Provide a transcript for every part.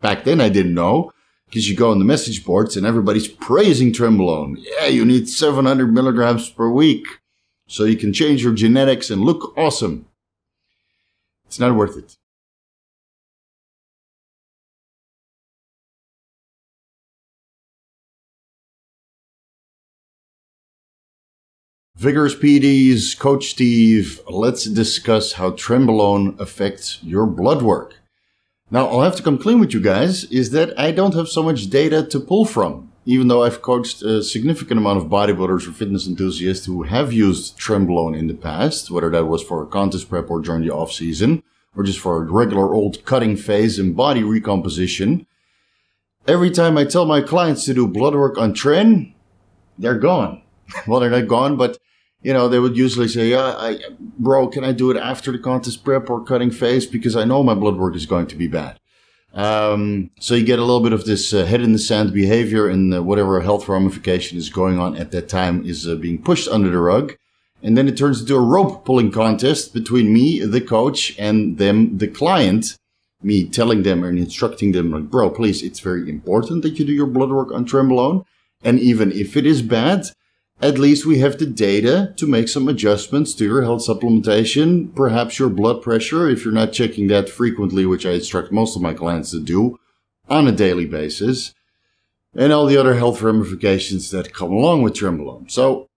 back then I didn't know, because you go on the message boards and everybody's praising Trenbolone. Yeah, you need 700 milligrams per week so you can change your genetics and look awesome. It's not worth it. Vigorous PDs, Coach Steve, let's discuss how Trenbolone affects your blood work. Now, I'll have to come clean with you guys, is that I don't have so much data to pull from, even though I've coached a significant amount of bodybuilders or fitness enthusiasts who have used Trenbolone in the past, whether that was for a contest prep or during the off season, or just for a regular old cutting phase and body recomposition. Every time I tell my clients to do blood work on Tren, they're gone. Well, they're not gone, but they would usually say, bro, can I do it after the contest prep or cutting phase? Because I know my blood work is going to be bad. So you get a little bit of this head in the sand behavior, and whatever health ramification is going on at that time is being pushed under the rug. And then it turns into a rope pulling contest between me, the coach, and them, the client. Me telling them and instructing them, like, bro, please, it's very important that you do your blood work on Trenbolone. And even if it is bad, at least we have the data to make some adjustments to your health supplementation, perhaps your blood pressure, if you're not checking that frequently, which I instruct most of my clients to do on a daily basis, and all the other health ramifications that come along with Trenbolone. So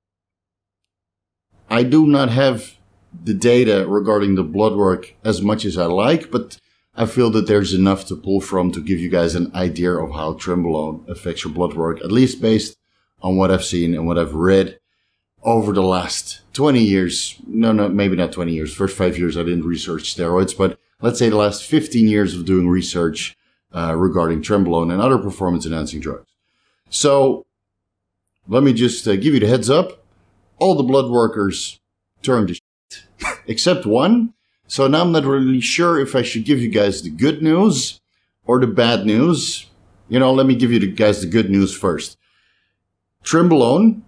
I do not have the data regarding the blood work as much as I like, but I feel that there's enough to pull from to give you guys an idea of how Trenbolone affects your blood work, at least based on what I've seen and what I've read over the last 20 years. No, maybe not 20 years. First 5 years I didn't research steroids, but let's say the last 15 years of doing research regarding Trenbolone and other performance-enhancing drugs. So let me just give you the heads up. All the blood workers turned to shit, except one. So now I'm not really sure if I should give you guys the good news or the bad news. Let me give you guys the good news first. Trenbolone,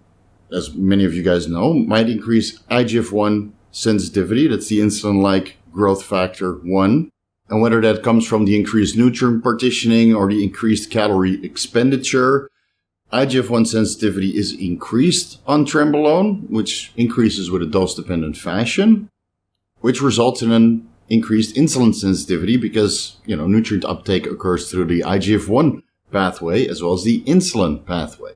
as many of you guys know, might increase IGF-1 sensitivity. That's the insulin-like growth factor 1. And whether that comes from the increased nutrient partitioning or the increased calorie expenditure, IGF-1 sensitivity is increased on Trenbolone, which increases with a dose-dependent fashion, which results in an increased insulin sensitivity because, nutrient uptake occurs through the IGF-1 pathway as well as the insulin pathway.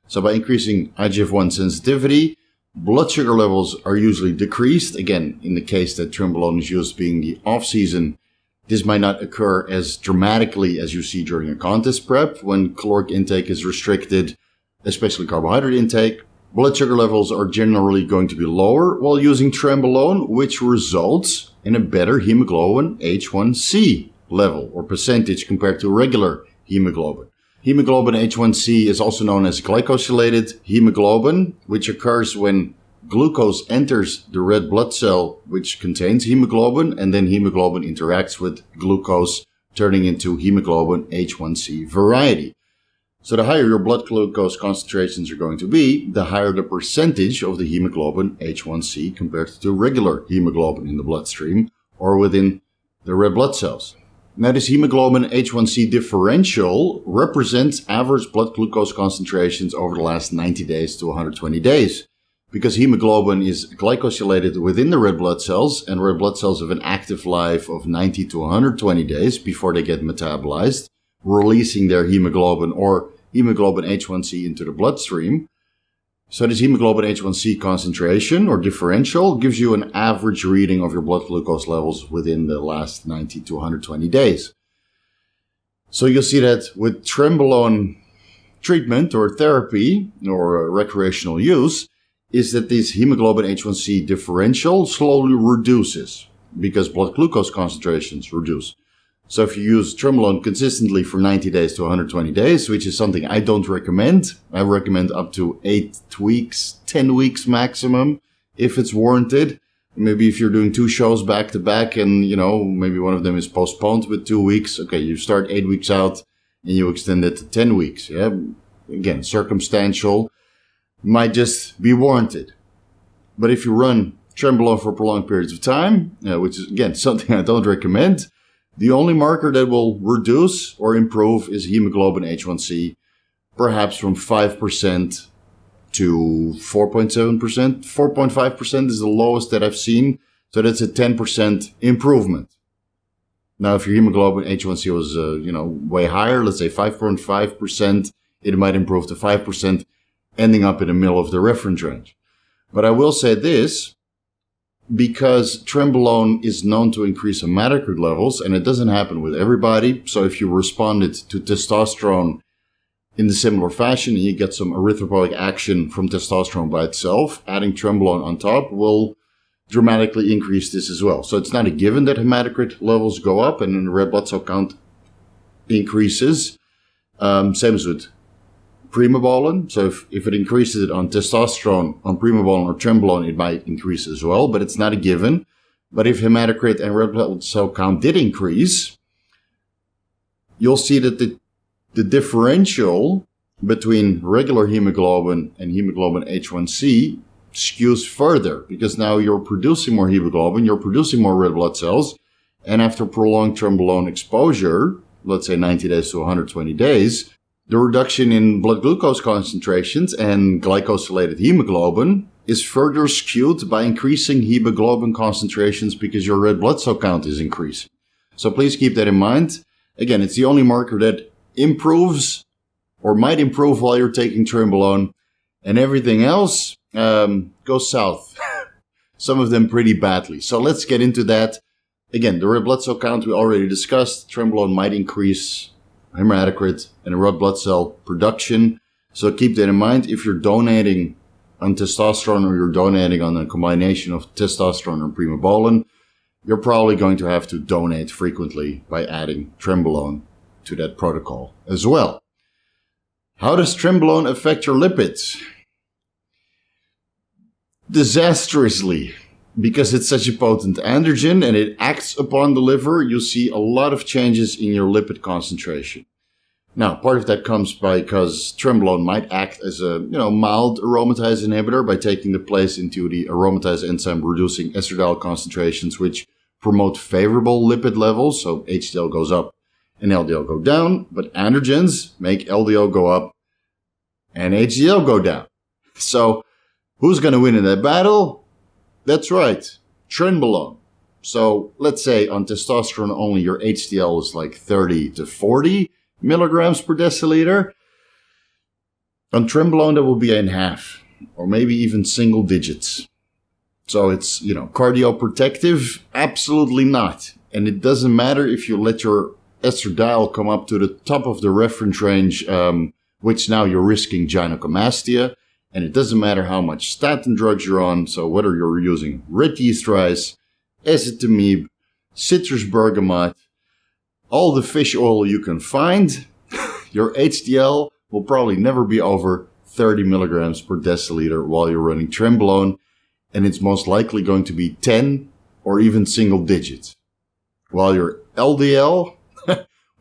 So by increasing IGF-1 sensitivity, blood sugar levels are usually decreased. Again, in the case that Trenbolone is used being the off-season, this might not occur as dramatically as you see during a contest prep when caloric intake is restricted, especially carbohydrate intake. Blood sugar levels are generally going to be lower while using Trenbolone, which results in a better hemoglobin A1c level or percentage compared to regular hemoglobin. Hemoglobin A1c is also known as glycosylated hemoglobin, which occurs when glucose enters the red blood cell, which contains hemoglobin, and then hemoglobin interacts with glucose, turning into hemoglobin A1c variety. So the higher your blood glucose concentrations are going to be, the higher the percentage of the hemoglobin A1c compared to regular hemoglobin in the bloodstream or within the red blood cells. Now, this hemoglobin A1c differential represents average blood glucose concentrations over the last 90 days to 120 days. Because hemoglobin is glycosylated within the red blood cells, and red blood cells have an active life of 90 to 120 days before they get metabolized, releasing their hemoglobin or hemoglobin A1c into the bloodstream. So this hemoglobin A1c concentration or differential gives you an average reading of your blood glucose levels within the last 90 to 120 days. So you'll see that with Trenbolone treatment or therapy or recreational use is that this hemoglobin A1c differential slowly reduces because blood glucose concentrations reduce. So if you use Trenbolone consistently for 90 days to 120 days, which is something I don't recommend. I recommend up to 8 weeks, 10 weeks maximum, if it's warranted. Maybe if you're doing 2 shows back to back and, maybe one of them is postponed with 2 weeks. Okay, you start 8 weeks out and you extend it to 10 weeks. Yeah. Again, circumstantial, might just be warranted. But if you run Trenbolone for prolonged periods of time, which is, again, something I don't recommend, The only marker that will reduce or improve is hemoglobin A1c, perhaps from 5% to 4.7%. 4.5% is the lowest that I've seen, so that's a 10% improvement. Now, if your hemoglobin A1c was, way higher, let's say 5.5%, it might improve to 5%, ending up in the middle of the reference range. But I will say this, because Trenbolone is known to increase hematocrit levels, and it doesn't happen with everybody. So if you responded to testosterone in the similar fashion and you get some erythropoietic action from testosterone by itself, adding Trenbolone on top will dramatically increase this as well. So it's not a given that hematocrit levels go up and then the red blood cell count increases. Same as with Primobolan. So if it increases it on testosterone, on Primobolan or Trenbolone, it might increase as well, but it's not a given. But if hematocrit and red blood cell count did increase, you'll see that the differential between regular hemoglobin and hemoglobin A1c skews further, because now you're producing more hemoglobin, you're producing more red blood cells, and after prolonged Trenbolone exposure, let's say 90 days to 120 days, the reduction in blood glucose concentrations and glycosylated hemoglobin is further skewed by increasing hemoglobin concentrations because your red blood cell count is increasing. So please keep that in mind. Again, it's the only marker that improves or might improve while you're taking Trenbolone, and everything else goes south. Some of them pretty badly. So let's get into that. Again, the red blood cell count we already discussed. Trenbolone might increase hematocrit and red blood cell production. So keep that in mind. If you're donating on testosterone or you're donating on a combination of testosterone and Primobolan, you're probably going to have to donate frequently by adding Trenbolone to that protocol as well. How does Trenbolone affect your lipids? Disastrously. Because it's such a potent androgen and it acts upon the liver, you'll see a lot of changes in your lipid concentration. Now, part of that comes because Trenbolone might act as a, mild aromatase inhibitor by taking the place into the aromatase enzyme, reducing estradiol concentrations, which promote favorable lipid levels. So HDL goes up and LDL go down, but androgens make LDL go up and HDL go down. So who's going to win in that battle? That's right, Trenbolone. So let's say on testosterone only, your HDL is like 30 to 40 milligrams per deciliter. On Trenbolone, that will be in half, or maybe even single digits. So it's, cardioprotective? Absolutely not. And it doesn't matter if you let your estradiol come up to the top of the reference range, which now you're risking gynecomastia. And it doesn't matter how much statin drugs you're on. So whether you're using red yeast rice, ezetimibe, citrus bergamot, all the fish oil you can find, your HDL will probably never be over 30 milligrams per deciliter while you're running Trenbolone. And it's most likely going to be 10 or even single digits. While your LDL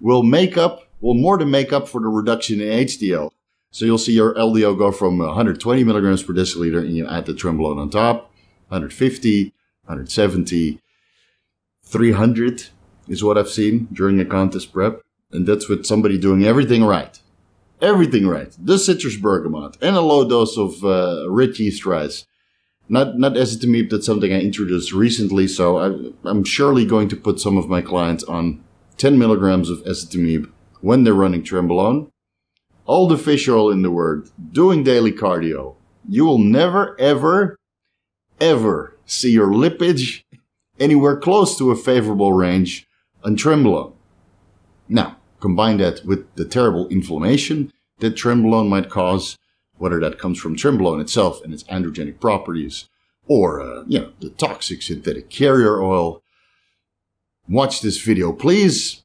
will more than make up for the reduction in HDL. So you'll see your LDL go from 120 milligrams per deciliter and you add the Trenbolone on top, 150, 170, 300 is what I've seen during a contest prep. And that's with somebody doing everything right. Everything right. The citrus bergamot and a low dose of red yeast rice. Not ezetimibe, that's something I introduced recently. So I'm surely going to put some of my clients on 10 milligrams of ezetimibe when they're running Trenbolone. All the fish oil in the world, doing daily cardio. You will never, ever, ever see your lipids anywhere close to a favorable range on Trenbolone. Now, combine that with the terrible inflammation that Trenbolone might cause, whether that comes from Trenbolone itself and its androgenic properties, or, the toxic synthetic carrier oil. Watch this video, please.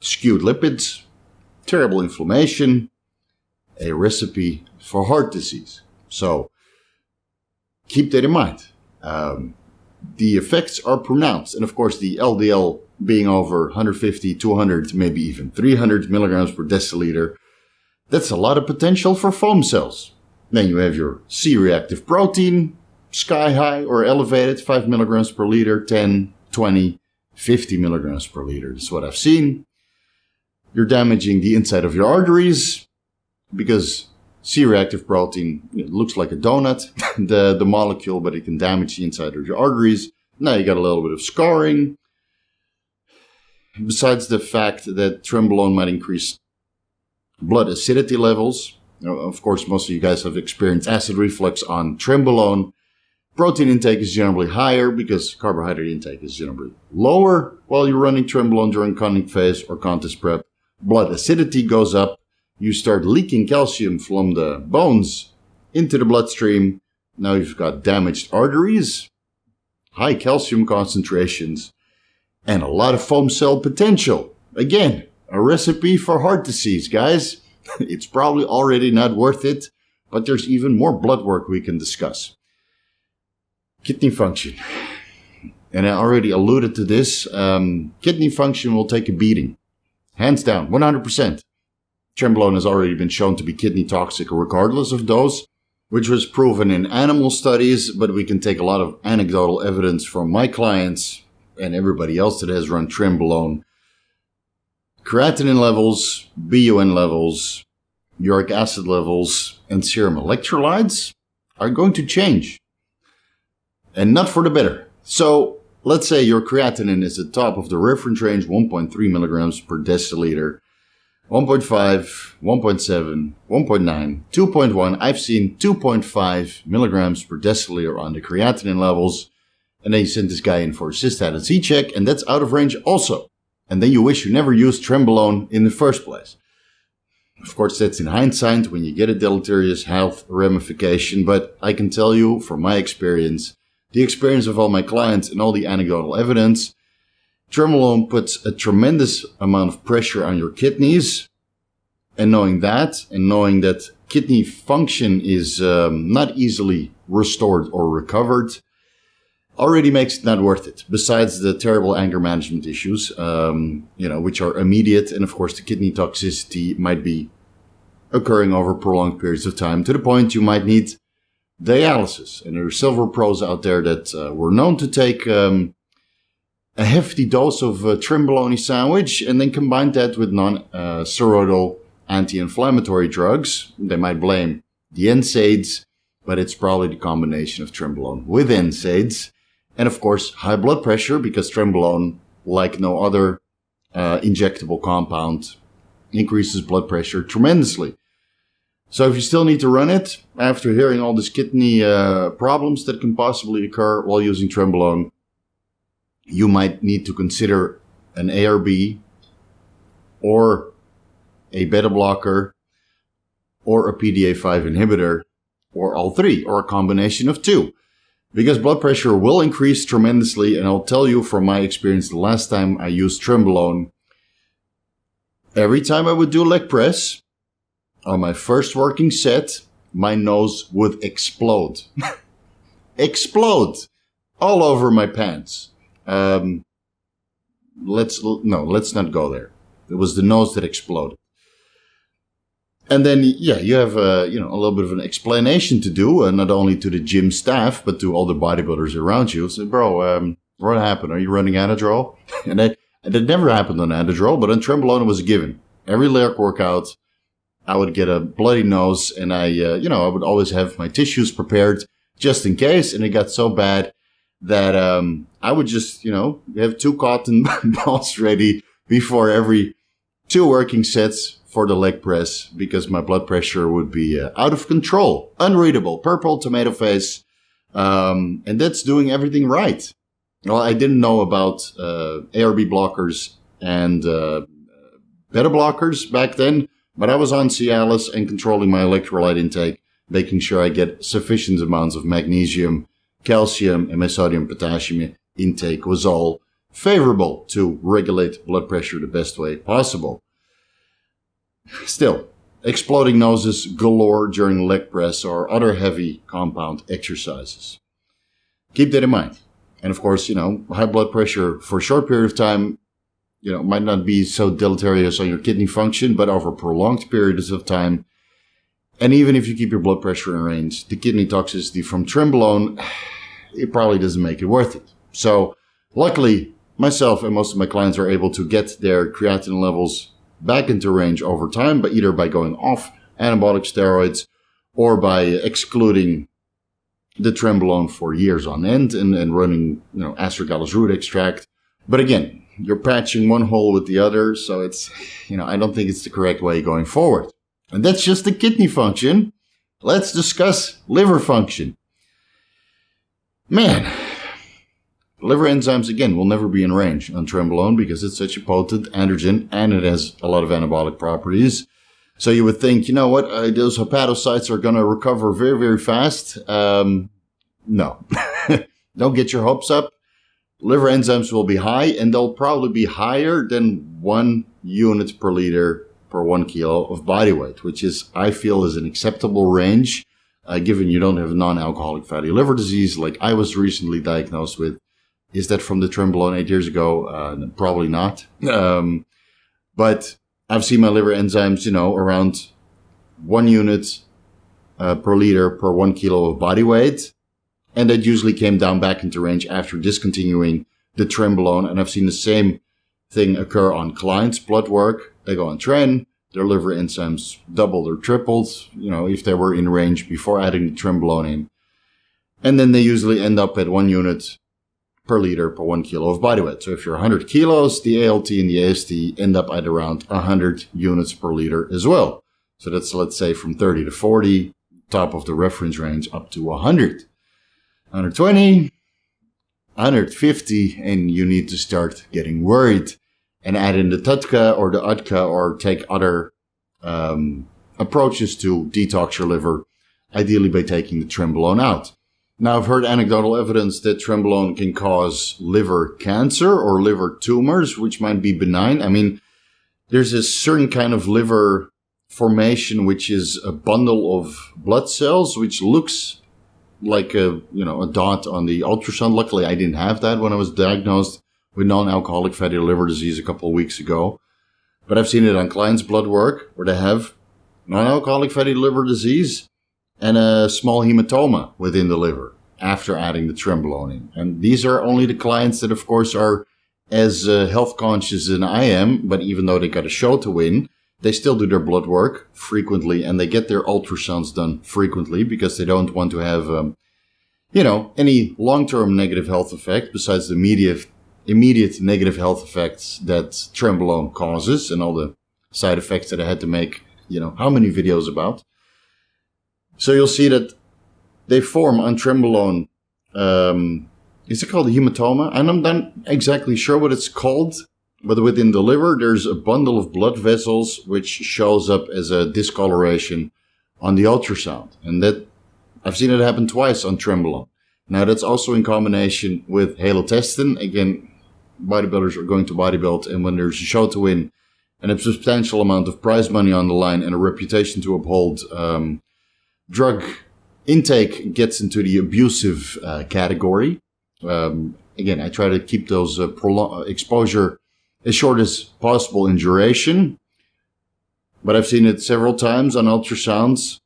Skewed lipids. Terrible inflammation, a recipe for heart disease. So keep that in mind. The effects are pronounced. And of course, the LDL being over 150, 200, maybe even 300 milligrams per deciliter, that's a lot of potential for foam cells. Then you have your C-reactive protein, sky high or elevated, 5 milligrams per liter, 10, 20, 50 milligrams per liter. That's what I've seen. You're damaging the inside of your arteries because C-reactive protein, it looks like a donut, the molecule, but it can damage the inside of your arteries. Now you got a little bit of scarring. Besides the fact that Trenbolone might increase blood acidity levels. Of course, most of you guys have experienced acid reflux on Trenbolone. Protein intake is generally higher because carbohydrate intake is generally lower while you're running Trenbolone during chronic phase or contest prep. Blood acidity goes up. You start leaking calcium from the bones into the bloodstream. Now you've got damaged arteries, high calcium concentrations, and a lot of foam cell potential. Again, a recipe for heart disease, guys. It's probably already not worth it, but there's even more blood work we can discuss. Kidney function. And I already alluded to this. Kidney function will take a beating. Hands down, 100%. Trenbolone has already been shown to be kidney toxic regardless of dose, which was proven in animal studies, but we can take a lot of anecdotal evidence from my clients and everybody else that has run Trenbolone. Creatinine levels, BUN levels, uric acid levels, and serum electrolytes are going to change. And not for the better. So, let's say your creatinine is at the top of the reference range, 1.3 milligrams per deciliter, 1.5, 1.7, 1.9, 2.1. I've seen 2.5 milligrams per deciliter on the creatinine levels. And then you send this guy in for a cystatin C check, and that's out of range also. And then you wish you never used Trenbolone in the first place. Of course, that's in hindsight when you get a deleterious health ramification, but I can tell you from my experience, the experience of all my clients and all the anecdotal evidence, Trenbolone puts a tremendous amount of pressure on your kidneys. And knowing that kidney function is not easily restored or recovered, already makes it not worth it. Besides the terrible anger management issues, which are immediate. And of course, the kidney toxicity might be occurring over prolonged periods of time to the point you might need dialysis. And there are several pros out there that were known to take a hefty dose of Trenbolone sandwich and then combine that with non-steroidal anti-inflammatory drugs. They might blame the NSAIDs, but it's probably the combination of Trenbolone with NSAIDs. And of course, high blood pressure, because Trenbolone, like no other injectable compound, increases blood pressure tremendously. So if you still need to run it, after hearing all these kidney problems that can possibly occur while using Trenbolone, you might need to consider an ARB or a beta blocker or a PDA5 inhibitor or all three or a combination of two. Because blood pressure will increase tremendously, and I'll tell you from my experience, the last time I used Trenbolone, every time I would do leg press, on my first working set, my nose would explode. Explode! All over my pants. Let's not go there. It was the nose that exploded. And then, you have a little bit of an explanation to do, not only to the gym staff, but to all the bodybuilders around you. So, bro, what happened? Are you running Anadrol? And that never happened on Anadrol, but on Trenbolone it was a given. Every leg workout, I would get a bloody nose, and I would always have my tissues prepared just in case. And it got so bad that I would just, have 2 cotton balls ready before every 2 working sets for the leg press, because my blood pressure would be out of control, unreadable, purple tomato face, and that's doing everything right. Well, I didn't know about ARB blockers and beta blockers back then, but I was on Cialis and controlling my electrolyte intake, making sure I get sufficient amounts of magnesium, calcium, and my sodium potassium intake was all favorable to regulate blood pressure the best way possible. Still, exploding noses galore during leg press or other heavy compound exercises. Keep that in mind. And of course, high blood pressure for a short period of time, might not be so deleterious on your kidney function, but over prolonged periods of time, and even if you keep your blood pressure in range, the kidney toxicity from Trenbolone, it probably doesn't make it worth it. So, luckily, myself and most of my clients are able to get their creatinine levels back into range over time, but either by going off anabolic steroids or by excluding the Trenbolone for years on end and running, astragalus root extract. But again, you're patching one hole with the other, so it's, I don't think it's the correct way going forward. And that's just the kidney function. Let's discuss liver function. Man, liver enzymes, again, will never be in range on Trenbolone because it's such a potent androgen and it has a lot of anabolic properties. So you would think, those hepatocytes are going to recover very, very fast. No. Don't get your hopes up. Liver enzymes will be high, and they'll probably be higher than 1 unit per liter per 1 kilo of body weight, which I feel is an acceptable range, given you don't have non-alcoholic fatty liver disease like I was recently diagnosed with. Is that from the Trenbolone 8 years ago? Probably not. But I've seen my liver enzymes, around 1 unit per liter per 1 kilo of body weight. And that usually came down back into range after discontinuing the Trenbolone. And I've seen the same thing occur on clients' blood work. They go on Tren, their liver enzymes doubled or tripled, if they were in range before adding the Trenbolone in. And then they usually end up at 1 unit per liter per 1 kilo of body weight. So if you're 100 kilos, the ALT and the AST end up at around 100 units per liter as well. So that's, let's say, from 30 to 40, top of the reference range, up to 100. 120, 150, and you need to start getting worried and add in the TUDCA or the UDCA or take other approaches to detox your liver, ideally by taking the Trenbolone out. Now, I've heard anecdotal evidence that Trenbolone can cause liver cancer or liver tumors, which might be benign. I mean, there's a certain kind of liver formation, which is a bundle of blood cells, which looks like a dot on the ultrasound. Luckily, I didn't have that when I was diagnosed with non-alcoholic fatty liver disease a couple of weeks ago. But I've seen it on clients' blood work where they have non-alcoholic fatty liver disease and a small hematoma within the liver after adding the Trenbolone in. And these are only the clients that, of course, are as health conscious as I am. But even though they got a show to win, they still do their blood work frequently and they get their ultrasounds done frequently because they don't want to have, any long-term negative health effect besides the immediate negative health effects that Trenbolone causes and all the side effects that I had to make, how many videos about. So you'll see that they form on Trenbolone, is it called a hematoma? And I'm not exactly sure what it's called, but within the liver, there's a bundle of blood vessels which shows up as a discoloration on the ultrasound. And that I've seen it happen twice on Trenbolone. Now, that's also in combination with halotestin. Again, bodybuilders are going to bodybuild, and when there's a show to win and a substantial amount of prize money on the line and a reputation to uphold, drug intake gets into the abusive category. Again, I try to keep those exposure as short as possible in duration. But I've seen it several times on ultrasounds.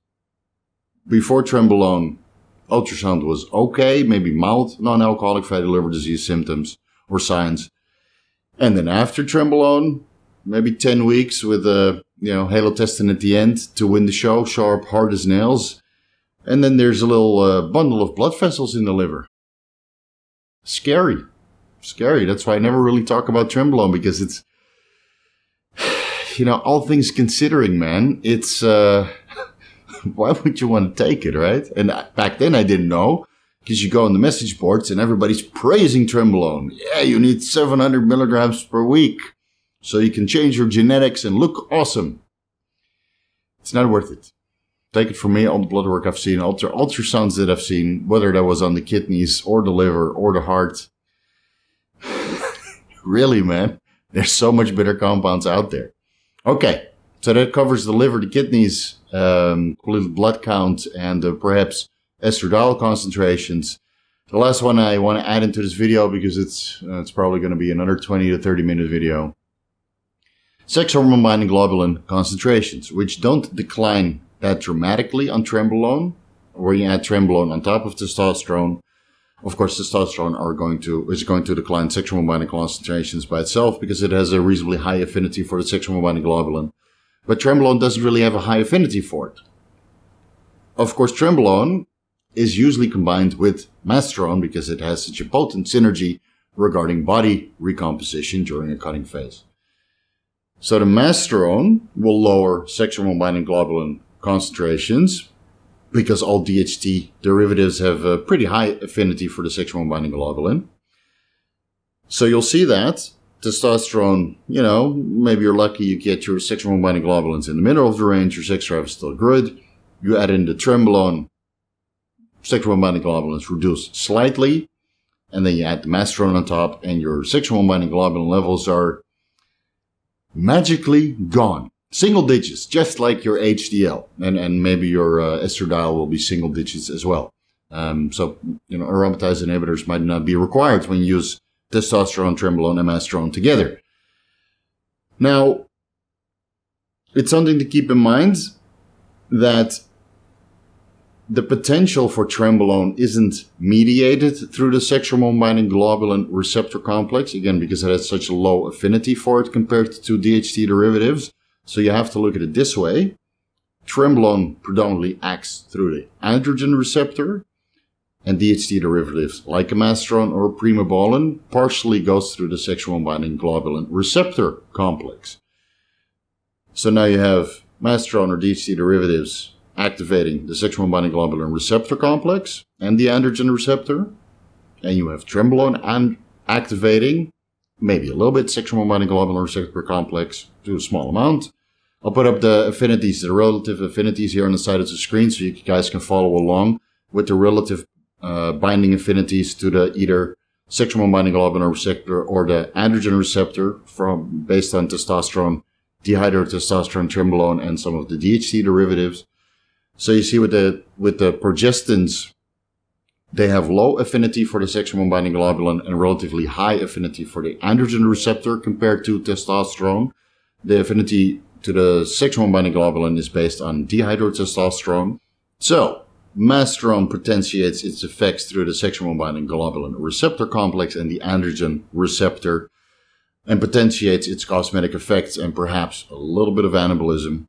Before Trenbolone, ultrasound was okay, maybe mild non-alcoholic fatty liver disease symptoms or signs. And then after Trenbolone, maybe 10 weeks with halotestin at the end to win the show, sharp, hard as nails. And then there's a little bundle of blood vessels in the liver. Scary. That's why I never really talk about Trenbolone because it's, all things considering, man, it's, why would you want to take it, right? And back then I didn't know because you go on the message boards and everybody's praising Trenbolone. Yeah, you need 700 milligrams per week so you can change your genetics and look awesome. It's not worth it. Take it from me, all the blood work I've seen, ultrasounds that I've seen, whether that was on the kidneys or the liver or the heart. Really, man, there's so much better compounds out there. Okay, so that covers the liver, the kidneys, blood count, and perhaps estradiol concentrations. The last one I want to add into this video because it's probably going to be another 20 to 30 minute video. Sex hormone-binding globulin concentrations, which don't decline that dramatically on Trenbolone, where you add Trenbolone on top of testosterone, Of course, testosterone is going to decline sexual binding concentrations by itself because it has a reasonably high affinity for the sexual binding globulin. But Trenbolone doesn't really have a high affinity for it. Of course, Trenbolone is usually combined with Masteron because it has such a potent synergy regarding body recomposition during a cutting phase. So the Masteron will lower sexual binding globulin concentrations because all DHT derivatives have a pretty high affinity for the sexual binding globulin. So you'll see that testosterone, maybe you're lucky you get your sexual binding globulins in the middle of the range, your sex drive is still good. You add in the Trenbolone, sexual binding globulins reduce slightly, and then you add the Masteron on top, and your sexual binding globulin levels are magically gone. Single digits, just like your HDL, and maybe your estradiol will be single digits as well. So aromatase inhibitors might not be required when you use testosterone, Trenbolone, and Masteron together. Now, it's something to keep in mind that the potential for Trenbolone isn't mediated through the sexual binding globulin receptor complex, again, because it has such a low affinity for it compared to DHT derivatives. So you have to look at it this way. Trenbolone predominantly acts through the androgen receptor, and DHT derivatives like a Masteron or a Primobolan partially goes through the sexual binding globulin receptor complex. So now you have Masteron or DHT derivatives activating the sexual binding globulin receptor complex and the androgen receptor. And you have Trenbolone and activating maybe a little bit sexual binding globulin receptor complex to a small amount. I'll put up the affinities, the relative affinities here on the side of the screen so you guys can follow along with the relative binding affinities to the either sexual binding globulin receptor or the androgen receptor based on testosterone, dihydrotestosterone, Trenbolone, and some of the DHT derivatives. So you see with the progestins, they have low affinity for the sexual binding globulin and relatively high affinity for the androgen receptor compared to testosterone. The affinity to the sexual binding globulin is based on dihydrotestosterone. So, Masteron potentiates its effects through the sexual binding globulin receptor complex and the androgen receptor and potentiates its cosmetic effects and perhaps a little bit of anabolism.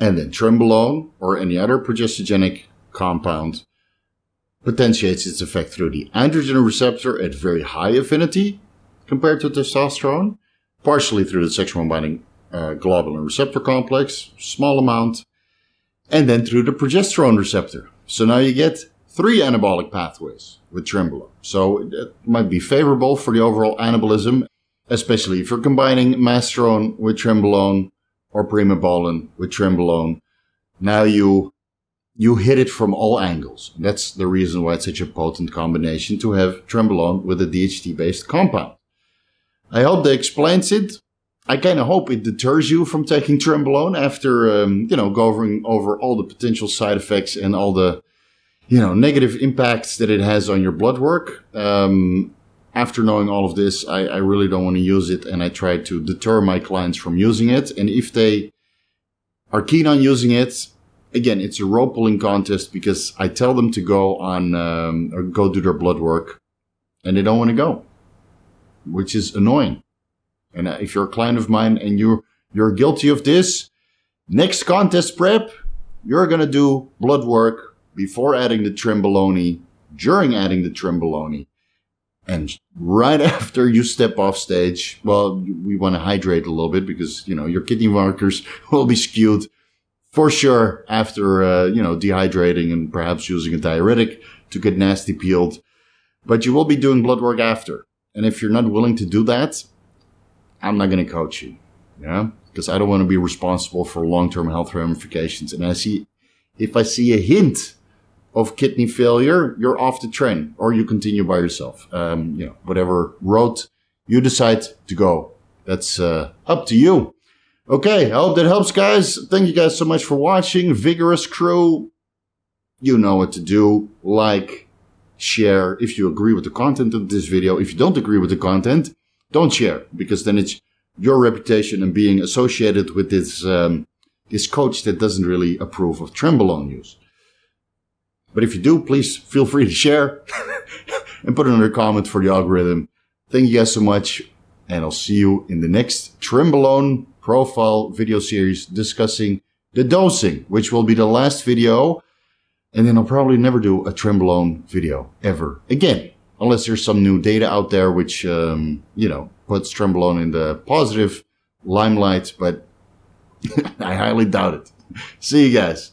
And then Trenbolone or any other progestogenic compound potentiates its effect through the androgen receptor at very high affinity compared to testosterone, partially through the sexual binding globulin receptor complex, small amount, and then through the progesterone receptor. So now you get 3 anabolic pathways with Trenbolone. So it might be favorable for the overall anabolism, especially if you're combining Masteron with Trenbolone or Primobolan with Trenbolone. Now you hit it from all angles. That's the reason why it's such a potent combination to have Trenbolone with a DHT-based compound. I hope that explains it. I kind of hope it deters you from taking Trenbolone after, going over all the potential side effects and all the, negative impacts that it has on your blood work. After knowing all of this, I really don't want to use it, and I try to deter my clients from using it. And if they are keen on using it, again, it's a rope pulling contest because I tell them to go on or go do their blood work, and they don't want to go, which is annoying. And if you're a client of mine and you're guilty of this, next contest prep, you're going to do blood work before adding the Trenbolone, during adding the Trenbolone, and right after you step off stage. Well, we want to hydrate a little bit because, your kidney markers will be skewed for sure after, dehydrating and perhaps using a diuretic to get nasty peeled. But you will be doing blood work after. And if you're not willing to do that, I'm not going to coach you, because I don't want to be responsible for long-term health ramifications. And if I see a hint of kidney failure, you're off the train, or you continue by yourself. Whatever road you decide to go, that's up to you. Okay, I hope that helps, guys. Thank you guys so much for watching. Vigorous crew, you know what to do. Like, share if you agree with the content of this video. If you don't agree with the content, don't share, because then it's your reputation and being associated with this coach that doesn't really approve of Trenbolone use. But if you do, please feel free to share and put another comment for the algorithm. Thank you guys so much. And I'll see you in the next Trenbolone profile video series discussing the dosing, which will be the last video. And then I'll probably never do a Trenbolone video ever again, unless there's some new data out there which, puts Trenbolone in the positive limelight, but I highly doubt it. See you guys.